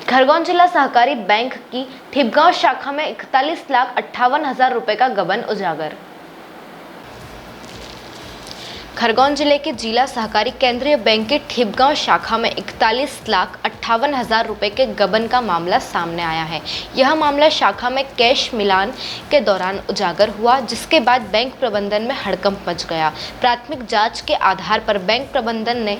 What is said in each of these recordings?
खरगोन जिला सहकारी बैंक की ठिपगांव शाखा में 41,58,000 रुपए का गबन उजागर। खरगोन जिले के जिला सहकारी केंद्रीय बैंक की ठिपगांव शाखा में 41,58,000 रुपए के गबन का मामला सामने आया है। यह मामला शाखा में कैश मिलान के दौरान उजागर हुआ, जिसके बाद बैंक प्रबंधन में हड़कंप मच गया। प्राथमिक जांच के आधार पर बैंक प्रबंधन ने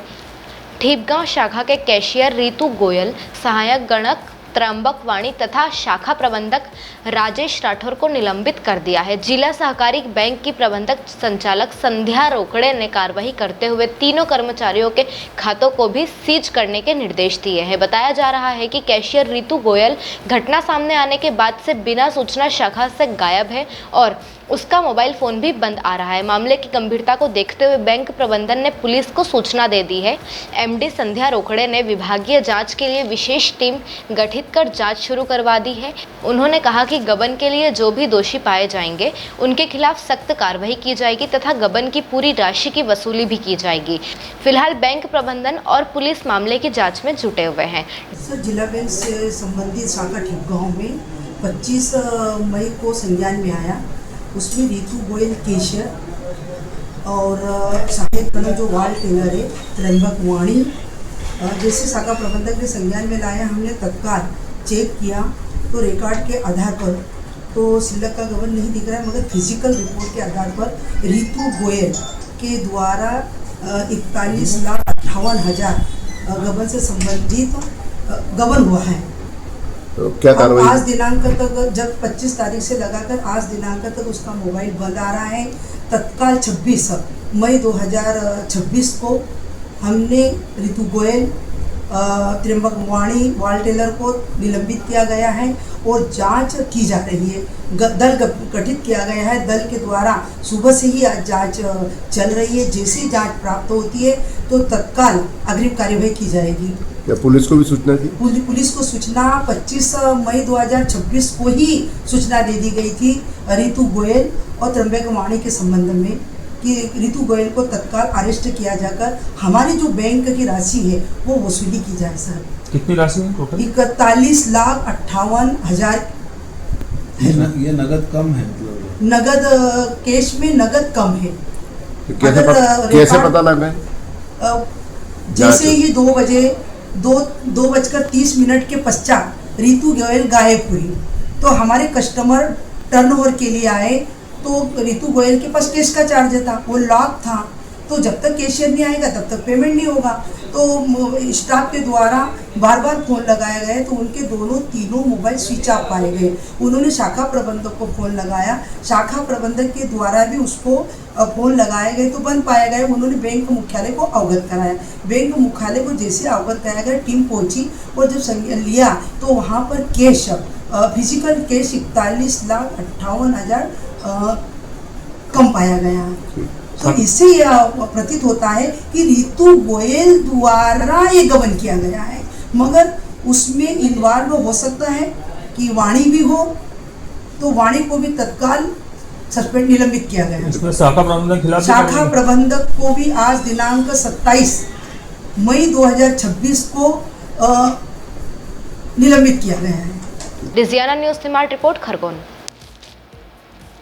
ठिपगांव शाखा के कैशियर रितु गोयल, सहायक गणक त्र्यंबक वाणी तथा शाखा प्रबंधक राजेश राठौर को निलंबित कर दिया है। जिला सहकारी बैंक की प्रबंधक संचालक संध्या रोकड़े ने कार्रवाई करते हुए तीनों कर्मचारियों के खातों को भी सीज करने के निर्देश दिए हैं। बताया जा रहा है कि कैशियर रितु गोयल घटना सामने आने के बाद से बिना सूचना शाखा से गायब है और उसका मोबाइल फोन भी बंद आ रहा है। मामले की गंभीरता को देखते हुए बैंक प्रबंधन ने पुलिस को सूचना दे दी है। एमडी संध्या रोकड़े ने विभागीय जांच के लिए विशेष टीम गठित कर जांच शुरू करवा दी है। उन्होंने कहा कि गबन के लिए जो भी दोषी पाए जाएंगे उनके खिलाफ सख्त कार्रवाई की जाएगी तथा गबन की पूरी राशि की वसूली भी की जाएगी। फिलहाल बैंक प्रबंधन और पुलिस मामले की जाँच में जुटे हुए हैं। जिला बैंक से संबंधित शाखा ठिपगांव में 25 मई को संज्ञान में आया। उसमें रितु गोयल कैशियर और सहायक गणक जो वाल टेलर है त्र्यंबक वाणी जैसे शाखा प्रबंधक ने संज्ञान में लाया। हमने तत्काल चेक किया तो रिकॉर्ड के आधार पर तो सिलक का गबन नहीं दिख रहा है, मगर फिजिकल रिपोर्ट के आधार पर रितु गोयल के द्वारा 41,58,000 गबन से संबंधित गबन हुआ है। तो क्या कार्रवाई? आज दिनांक तक, जब 25 तारीख से लगाकर आज दिनांक तक उसका मोबाइल बंद आ रहा है। तत्काल 26 मई 2026 को हमने रितु गोयल, त्र्यंबक वाणी, वाल टेलर को निलंबित किया गया है और जांच की जा रही है। दल गठित किया गया है। दल के द्वारा सुबह से ही आज जांच चल रही है। जैसी जांच प्राप्त होती है तो तत्काल अग्रिम कार्यवाही की जाएगी। क्या पुलिस को भी सूचना दी? पुलिस को सूचना 25 मई 2026 को ही सूचना दे दी गई थी रितु गोयल और त्र्यंबक वाणी के संबंध में कि रितु गोयल को तत्काल अरेस्ट किया जाकर हमारी जो बैंक की राशि है वो वसूली की जाए। सर, कितनी राशि है टोटल? 41,58,000। ये नगद कम है? नगद कैश में नगद कम है। कैसे पता लगा? जैसे ही 2:30 के पश्चात रितु गोयल गायब हुई तो हमारे कस्टमर टर्नओवर के लिए आए तो रितु गोयल के पास कैश का चार्ज था, वो लॉक था। तो जब तक कैशियर नहीं आएगा तब तक पेमेंट नहीं होगा। तो स्टाफ के द्वारा बार बार फ़ोन लगाया गया तो उनके तीनों मोबाइल स्विच ऑफ पाए गए। उन्होंने शाखा प्रबंधक को फ़ोन लगाया, शाखा प्रबंधक के द्वारा भी उसको फ़ोन लगाए गए तो बंद पाया गया। उन्होंने बैंक मुख्यालय को अवगत कराया। बैंक मुख्यालय को जैसे अवगत कराया गया, टीम पहुंची और जब संज्ञान लिया तो वहाँ पर कैश, फिजिकल कैश 41,58,000 कम पाया गया। तो इससे यह प्रतीत होता है कि रितु गोयल द्वारा ये गबन किया गया है, मगर उसमें इन्वॉल्व हो सकता है कि वाणी भी हो, तो वाणी को भी तत्काल सस्पेंड निलंबित किया गया है। इसमें शाखा प्रबंधक खिलाफ शाखा प्रबंधक को भी आज दिनांक 27 मई 2026 को निलंबित किया गया है। Digiana news smart report Khargone.